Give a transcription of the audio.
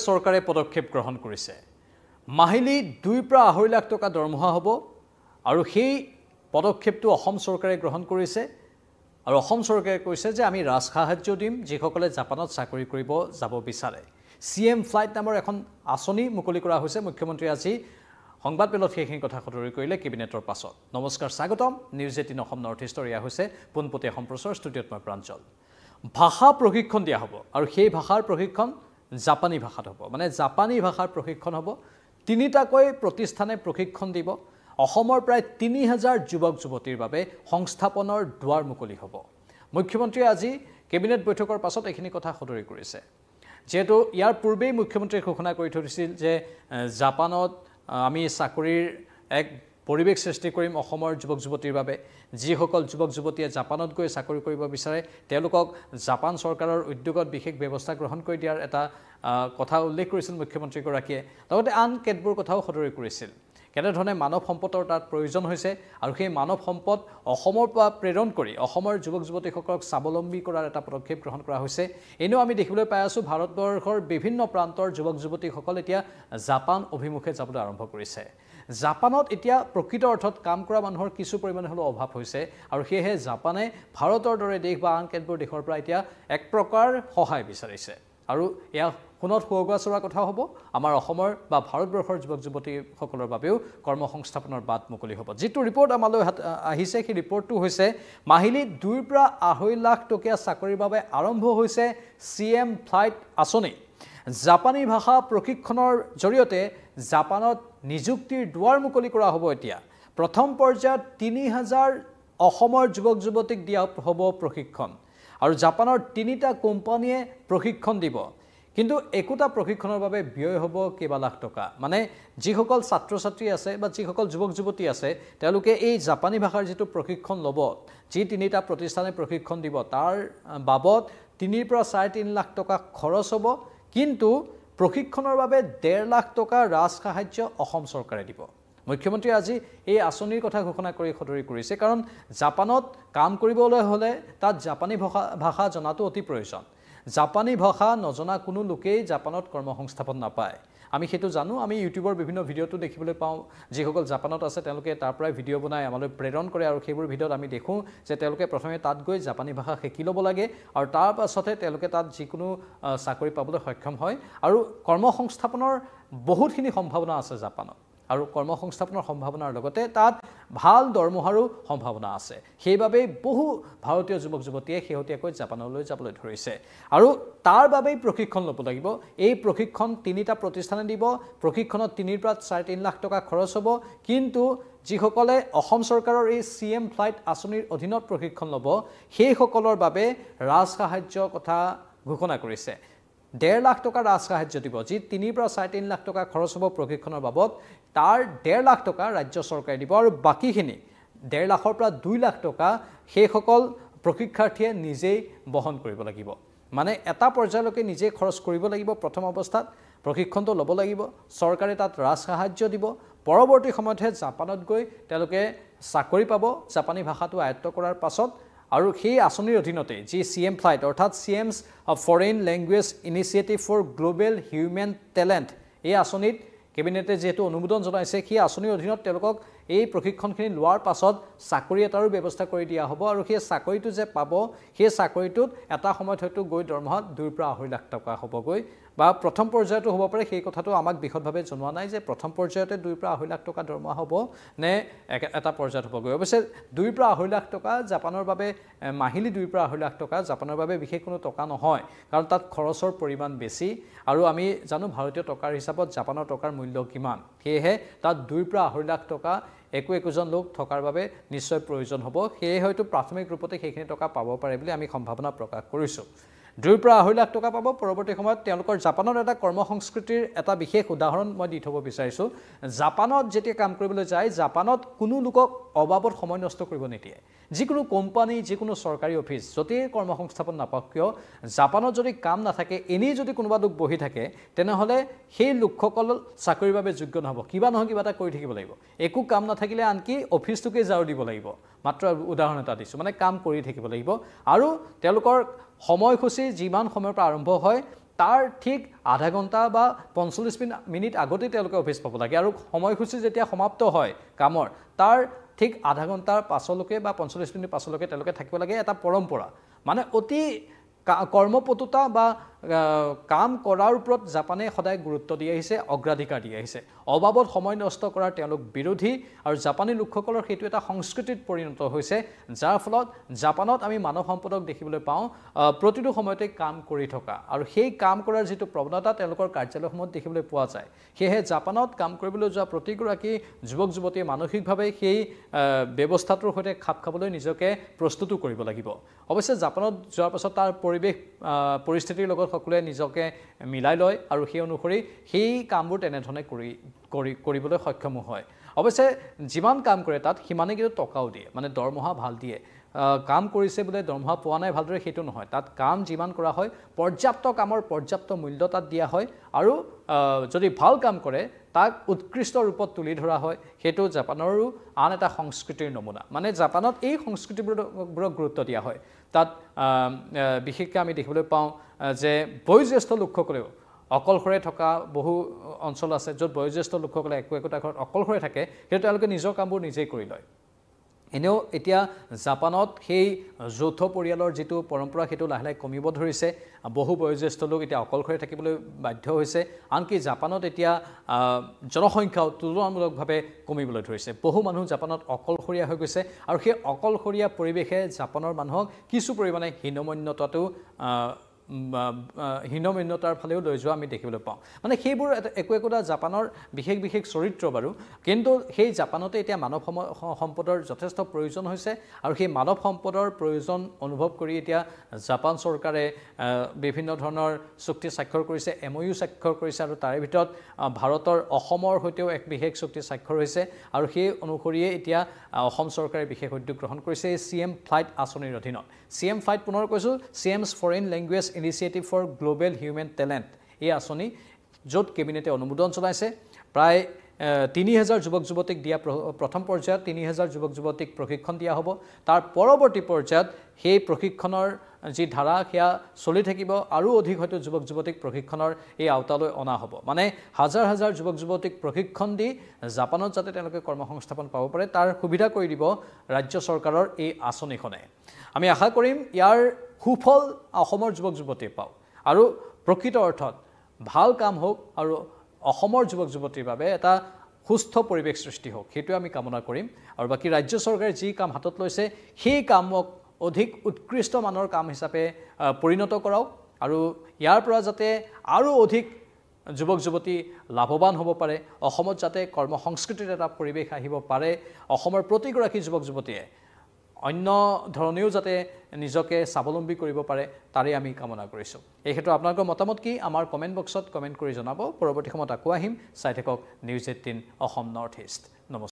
চৰকাৰে পদক্ষেপ গ্ৰহণ কৰিছে মাহিলী 2 পৰা 2.5 লাখ টকা দৰমহা হ'ব আৰু সেই পদক্ষেপটো অসম চৰকাৰে গ্ৰহণ কৰিছে আৰু অসম চৰকাৰে কৈছে যে আমি ৰাজ সাহায্য দিম যিসকলে জাপানত চাকৰি কৰিব যাব বিচাৰে সিএম ফ্লাইট নামৰ এখন আঁচনি মুকলি কৰা হৈছে মুখ্যমন্ত্ৰী আজি সংবাদ মেলত সেইখিনি কথা সদৰি কৰিলে কেবিনেটৰ পাছত নমস্কাৰ স্বাগতম নিউজ 18 অসম নৰ্থ ইষ্টৰ ইয়া হৈছে পোনপটীয়া সম্প্ৰচাৰ ষ্টুডিঅ'ত মই প্ৰাঞ্জল ভাষা প্ৰশিক্ষণ দিয়া হ'ব আৰু সেই ভাষাৰ প্ৰশিক্ষণ জাপানী ভাষাত হ'ব মানে জাপানী ভাষাৰ প্ৰশিক্ষণ হ'ব তিনিটাকৈ প্ৰতিষ্ঠানে প্ৰশিক্ষণ দিব অসমৰ প্ৰায় 3000 যুৱক যুৱতীৰ বাবে সংস্থাপনৰ দুৱাৰ মুকলি হ'ব মুখ্যমন্ত্ৰীয়ে আজি কেবিনেট বৈঠকৰ পাছত এইখিনি কথা সদৰি কৰিছে যেহেতু ইয়াৰ পূৰ্বেই মুখ্যমন্ত্ৰীয়ে ঘোষণা কৰি থৈছিল যে জাপানত আমি চাকৰিৰ এক পৰিৱেশ সৃষ্টি কৰিম অসমৰ যুৱক যুৱতীৰ বাবে যিসকল যুৱক যুৱতীয়ে জাপানত গৈ চাকৰি কৰিব বিচাৰে তেওঁলোকক জাপান চৰকাৰৰ উদ্যোগত বিশেষ ব্যৱস্থা গ্ৰহণ কৰি দিয়াৰ এটা কথা উল্লেখ কৰিছিল মুখ্যমন্ত্ৰীগৰাকীয়ে লগতে আন কেতবোৰ কথাও সদৰি কৰিছিল কেনেধৰণে মানৱ সম্পদৰ তাত প্ৰয়োজন হৈছে আৰু সেই মানৱ সম্পদ অসমৰ পৰা প্ৰেৰণ কৰি অসমৰ যুৱক যুৱতীসকলক স্বাৱলম্বী কৰাৰ এটা পদক্ষেপ গ্ৰহণ কৰা হৈছে এনেও আমি দেখিবলৈ পাই আছোঁ ভাৰতবৰ্ষৰ বিভিন্ন প্ৰান্তৰ যুৱক যুৱতীসকল এতিয়া জাপান অভিমুখে যাবলৈ আৰম্ভ কৰিছে জাপানত এতিয়া প্ৰকৃত অৰ্থত কাম কৰা মানুহৰ কিছু পৰিমাণে হ'লেও অভাৱ হৈছে আৰু সেয়েহে জাপানে ভাৰতৰ দৰে দেশ বা আন কেতবোৰ দেশৰ পৰা এতিয়া এক প্ৰকাৰ সহায় বিচাৰিছে আৰু এয়া পুনত হোৱা চৰা কথা হ'ব আমাৰ অসমৰ বা ভাৰতবৰ্ষৰ যুৱক যুৱতীসকলৰ বাবেও কৰ্মসংস্থাপনৰ বাট মুকলি হ'ব যিটো ৰিপৰ্ট আমালৈ আহিছে সেই ৰিপৰ্টটো হৈছে মাহিলী 2 পৰা 2.5 লাখ টকীয়া চাকৰিৰ বাবে আৰম্ভ হৈছে সিএম ফ্লাইট আঁচনি জাপানী ভাষা প্ৰশিক্ষণৰ জৰিয়তে জাপানত নিযুক্তিৰ দুৱাৰ মুকলি কৰা হ'ব এতিয়া প্ৰথম পৰ্যায়ত 3000 অসমৰ যুৱক যুৱতীক দিয়া হ'ব প্ৰশিক্ষণ আৰু জাপানৰ 3টা কোম্পানীয়ে প্ৰশিক্ষণ দিব কিন্তু একোটা প্ৰশিক্ষণৰ বাবে ব্যয় হ'ব কেইবা লাখ টকা মানে যিসকল ছাত্ৰ ছাত্ৰী আছে বা যিসকল যুৱক যুৱতী আছে তেওঁলোকে এই জাপানী ভাষাৰ যেটো প্ৰশিক্ষণ ল'ব যি 3টা প্ৰতিষ্ঠানে প্ৰশিক্ষণ দিব তাৰ বাবদ 3 পৰা 3.5 লাখ টকা খৰচ হ'ব কিন্তু প্ৰশিক্ষণৰ বাবে 1.5 লাখ টকা ৰাজ সাহায্য অসম চৰকাৰে দিব মুখ্যমন্ত্ৰী আজি এই আঁচনিৰ কথা ঘোষণা কৰি সদৰি কৰিছে কাৰণ জাপানত কাম কৰিবলৈ হ'লে তাত জাপানী ভাষা জনাটো অতি প্ৰয়োজন জাপানী ভাষা নজনা কোনো লোকেই জাপানত কৰ্মসংস্থাপন নাপায় আমি হেতু জানো আমি ইউটিউবৰ বিভিন্ন ভিডিঅটো দেখিবলৈ পাওঁ যিসকল জাপানত আছে তেওঁলোকে তাৰ পৰাই ভিডিঅ বনাই আমালৈ প্ৰেৰণ কৰে আৰু সেইবোৰ ভিডিঅত আমি দেখো যে তেওঁলোকে প্ৰথমে তাত গৈ জাপানী ভাষা শিকি ল'ব লাগে আৰু তাৰ পাছতে তেওঁলোকে তাত যিকোনো চাকৰি পাবলৈ সক্ষম হয় আৰু কৰ্মসংস্থাপনৰ বহুতখিনি সম্ভাৱনা আছে জাপানত আৰু কৰ্মসংস্থাপনৰ সম্ভাৱনাৰ লগতে তাত ভাল দৰমহাৰো সম্ভাৱনা আছে সেইবাবে বহু ভাৰতীয় যুৱক যুৱতীয়ে শেহতীয়াকৈ জাপানলৈ যাবলৈ ধৰিছে আৰু তাৰ বাবেই প্ৰশিক্ষণ ল'ব লাগিব এই প্ৰশিক্ষণ 3টা প্ৰতিষ্ঠানে দিব প্ৰশিক্ষণত 3 পৰা 3.5 লাখ টকা খৰচ হ'ব কিন্তু যিসকলে অসম চৰকাৰৰ এই সিএম ফ্লাইট আঁচনিৰ অধীনত প্ৰশিক্ষণ ল'ব সেই সকলৰ বাবে ৰাজ সাহায্য কথা ঘোষণা কৰিছে 1.5 লাখ টকা ৰাজ সাহায্য দিব যি 3 পৰা 3.5 লাখ টকা খৰচ হ'ব প্ৰশিক্ষণৰ বাবদ তাৰ 1.5 লাখ টকা ৰাজ্য চৰকাৰে দিব আৰু বাকিখিনি 1.5 লাখৰ পৰা 2 লাখ টকা সেই সকল প্ৰশিক্ষাৰ্থীয়ে নিজেই বহন কৰিব লাগিব মানে এটা পৰ্যায়লৈকে নিজে খৰচ কৰিব লাগিব প্ৰথম অৱস্থাত প্ৰশিক্ষণটো ল'ব লাগিব চৰকাৰে তাত ৰাজ সাহায্য দিব পৰৱৰ্তী সময়তহে জাপানত গৈ তেওঁলোকে চাকৰি পাব জাপানী ভাষাটো আয়ত্ত কৰাৰ পাছত আৰু সেই আঁচনিৰ অধীনতে যি সিএম ফ্লাইট অৰ্থাৎ সিএমছ foreign language initiative for global human talent এই আঁচনিত কেবিনেটে যেহেতু অনুমোদন জনাইছে সেই আঁচনিৰ অধীনত তেওঁলোকক এই প্ৰশিক্ষণখিনি লোৱাৰ পাছত চাকৰি এটাৰো ব্যৱস্থা কৰি দিয়া হ'ব আৰু সেই চাকৰিটো যে পাব সেই চাকৰিটোত এটা সময়ত হয়তো গৈ দৰমহা 2 পৰা 2.5 লাখ টকা হ'বগৈ বা প্ৰথম পৰ্যায়টো হ'ব পাৰে সেই কথাটো আমাক বিশদভাৱে জনোৱা নাই যে প্ৰথম পৰ্যায়তে 2 পৰা 2.5 লাখ টকা দৰমহা হ'ব নে এটা পৰ্যায়ত হ'বগৈ অৱশ্যে 2 পৰা 2.5 লাখ টকা জাপানৰ বাবে মাহিলী 2 পৰা 2.5 লাখ টকা জাপানৰ বাবে বিশেষ কোনো টকা নহয় কাৰণ তাত খৰচৰ পৰিমাণ বেছি আৰু আমি জানো ভাৰতীয় টকাৰ হিচাপত জাপানৰ টকাৰ মূল্য কিমান সেয়েহে তাত 2 পৰা 2.5 লাখ টকা একোজন লোক থকাৰ বাবে নিশ্চয় প্ৰয়োজন হ'ব সেয়ে হয়তো প্ৰাথমিক ৰূপতে সেইখিনি টকা পাব পাৰে বুলি আমি সম্ভাৱনা প্ৰকাশ কৰিছোঁ 2 পৰা 2.5 লাখ টকা পাব পৰৱৰ্তী সময়ত তেওঁলোকৰ জাপানৰ এটা কৰ্মসংস্কৃতিৰ এটা বিশেষ উদাহৰণ মই দি থব বিচাৰিছোঁ জাপানত যেতিয়া কাম কৰিবলৈ যায় জাপানত কোনো লোকক অবাবত সময় নষ্ট কৰিব নিদিয়ে যিকোনো কোম্পানী যিকোনো চৰকাৰী অফিচ যদি কৰ্মসংস্থাপন নাপাওক কিয় জাপানত যদি কাম নাথাকে এনেই যদি কোনোবা লোক বহি থাকে তেনেহলে সেই লোকসকল চাকৰিৰ বাবে যোগ্য নহব কিবা নহয় কিবা এটা কৰি থাকিব লাগিব একো কাম নাথাকিলে আনকি অফিচটোকে জাৰু দিব লাগিব মাত্ৰ উদাহৰণ এটা দিছো মানে কাম কৰি থাকিব লাগিব আৰু তেওঁলোকৰ সময়সূচী যিমান সময়ৰ পৰা আৰম্ভ হয় তাৰ ঠিক আধা ঘণ্টা বা ৪৫ মিনিট আগতেই তেওঁলোকে অফিচ পাব লাগে আৰু সময়সূচী যেতিয়া সমাপ্ত হয় কামৰ তাৰ ঠিক আধা ঘণ্টাৰ পাছলৈকে বা ৪৫ মিনিট পাছলৈকে তেওঁলোকে থাকিব লাগে এটা পৰম্পৰা মানে অতি কৰ্মপটুতা বা কাম কৰাৰ ওপৰত জাপানে সদায় গুৰুত্ব দি আহিছে অগ্ৰাধিকাৰ দি আহিছে অবাবত সময় নষ্ট কৰাৰ তেওঁলোক বিৰোধী আৰু জাপানী লোকসকলৰ সেইটো এটা সংস্কৃতিত পৰিণত হৈছে যাৰ ফলত জাপানত আমি মানৱ সম্পদক দেখিবলৈ পাওঁ প্ৰতিটো সময়তে কাম কৰি থকা আৰু সেই কাম কৰাৰ যিটো প্ৰৱণতা তেওঁলোকৰ কাৰ্যালয়সমূহত দেখিবলৈ পোৱা যায় সেয়েহে জাপানত কাম কৰিবলৈ যোৱা প্ৰতিগৰাকী যুৱক যুৱতীয়ে মানসিকভাৱে সেই ব্যৱস্থাটোৰ সৈতে খাপ খাবলৈ নিজকে প্ৰস্তুত কৰিব লাগিব অৱশ্যে জাপানত যোৱাৰ পাছত তাৰ পৰিৱেশ পৰিস্থিতিৰ লগত সকলোৱে নিজকে মিলাই লয় আৰু সেই অনুসৰি সেই কামবোৰ তেনেধৰণে কৰিবলৈ সক্ষম হয় অৱশ্যে যিমান কাম কৰে তাত সিমানে কিন্তু টকাও দিয়ে মানে দৰমহা ভাল দিয়ে কাম কৰিছে বোলে দৰমহা পোৱা নাই ভালদৰে সেইটো নহয় তাত কাম যিমান কৰা হয় পৰ্যাপ্ত কামৰ পৰ্যাপ্ত মূল্য তাত দিয়া হয় আৰু যদি ভাল কাম কৰে তাক উৎকৃষ্ট ৰূপত তুলি ধৰা হয় সেইটো জাপানৰো আন এটা সংস্কৃতিৰ নমুনা মানে জাপানত এই সংস্কৃতিবোৰক গুৰুত্ব দিয়া হয় তাত বিশেষকৈ আমি দেখিবলৈ পাওঁ যে বয়োজ্যেষ্ঠ লোকসকলেও অকলশৰে থকা বহু অঞ্চল আছে য'ত বয়োজ্যেষ্ঠ লোকসকলে একোটা ঘৰত অকলশৰে থাকে কিন্তু তেওঁলোকে নিজৰ কামবোৰ নিজেই কৰি লয় এনেও এতিয়া জাপানত সেই যৌথ পৰিয়ালৰ যিটো পৰম্পৰা সেইটো লাহে লাহে কমিব ধৰিছে বহু বয়োজ্যেষ্ঠ লোক এতিয়া অকলশৰে থাকিবলৈ বাধ্য হৈছে আনকি জাপানত এতিয়া জনসংখ্যাও তুলনামূলকভাৱে কমিবলৈ ধৰিছে বহু মানুহ জাপানত অকলশৰীয়া হৈ গৈছে আৰু সেই অকলশৰীয়া পৰিৱেশে জাপানৰ মানুহক কিছু পৰিমাণে হীনমন্যতাৰ ফালেও লৈ যোৱা আমি দেখিবলৈ পাওঁ মানে সেইবোৰ একোটা জাপানৰ বিশেষ চৰিত্ৰ বাৰু কিন্তু সেই জাপানতে এতিয়া মানৱ সম্পদৰ যথেষ্ট প্ৰয়োজন হৈছে আৰু সেই মানৱ সম্পদৰ প্ৰয়োজন অনুভৱ কৰি এতিয়া জাপান চৰকাৰে বিভিন্ন ধৰণৰ চুক্তি স্বাক্ষৰ কৰিছে MOU স্বাক্ষৰ কৰিছে আৰু তাৰে ভিতৰত ভাৰতৰ অসমৰ সৈতেও এক বিশেষ চুক্তি স্বাক্ষৰ হৈছে আৰু সেই অনুসৰিয়ে এতিয়া অসম চৰকাৰে বিশেষ উদ্যোগ গ্ৰহণ কৰিছে CM ফ্লাইট আঁচনিৰ অধীনত CM ফ্লাইট পুনৰ কৈছোঁ CM's foreign language initiative for global human talent এই আঁচনি য'ত কেবিনেটে অনুমোদন জনাইছে প্ৰায় ৩,০০০ যুৱক যুৱতীক দিয়া প্ৰথম পৰ্যায়ত ৩,০০০ যুৱক যুৱতীক প্ৰশিক্ষণ দিয়া হ'ব তাৰ পৰৱৰ্তী পৰ্যায়ত সেই প্ৰশিক্ষণৰ যি ধাৰা সেয়া চলি থাকিব আৰু অধিক হয়তো যুৱক যুৱতীক প্ৰশিক্ষণৰ এই আওতালৈ অনা হ'ব মানে হাজাৰ হাজাৰ যুৱক যুৱতীক প্ৰশিক্ষণ দি জাপানত যাতে তেওঁলোকে কৰ্মসংস্থাপন পাব পাৰে তাৰ সুবিধা কৰি দিব ৰাজ্য চৰকাৰৰ এই আঁচনিখনে আমি আশা কৰিম ইয়াৰ সুফল অসমৰ যুৱক যুৱতীয়ে পাওক আৰু প্ৰকৃত অৰ্থত ভাল কাম হওক আৰু অসমৰ যুৱক যুৱতীৰ বাবে এটা সুস্থ পৰিৱেশ সৃষ্টি হওক সেইটো আমি কামনা কৰিম আৰু বাকি ৰাজ্য চৰকাৰে যি কাম হাতত লৈছে সেই কামক অধিক উৎকৃষ্ট মানৰ কাম হিচাপে পৰিণত কৰাওক আৰু ইয়াৰ পৰা যাতে আৰু অধিক যুৱক যুৱতী লাভৱান হ'ব পাৰে অসমত যাতে কৰ্মসংস্কৃতিৰ এটা পৰিৱেশ আহিব পাৰে অসমৰ প্ৰতিগৰাকী যুৱক যুৱতীয়ে অন্য ধৰণেও যাতে নিজকে স্বাৱলম্বী কৰিব পাৰে তাৰে আমি কামনা কৰিছোঁ এই ক্ষেত্ৰত আপোনালোকৰ মতামত কি আমাৰ কমেণ্ট বক্সত কমেণ্ট কৰি জনাব পৰৱৰ্তী সময়ত আকৌ আহিম চাই থাকক নিউজ 18 অসম নৰ্থ ইষ্ট নমস্কাৰ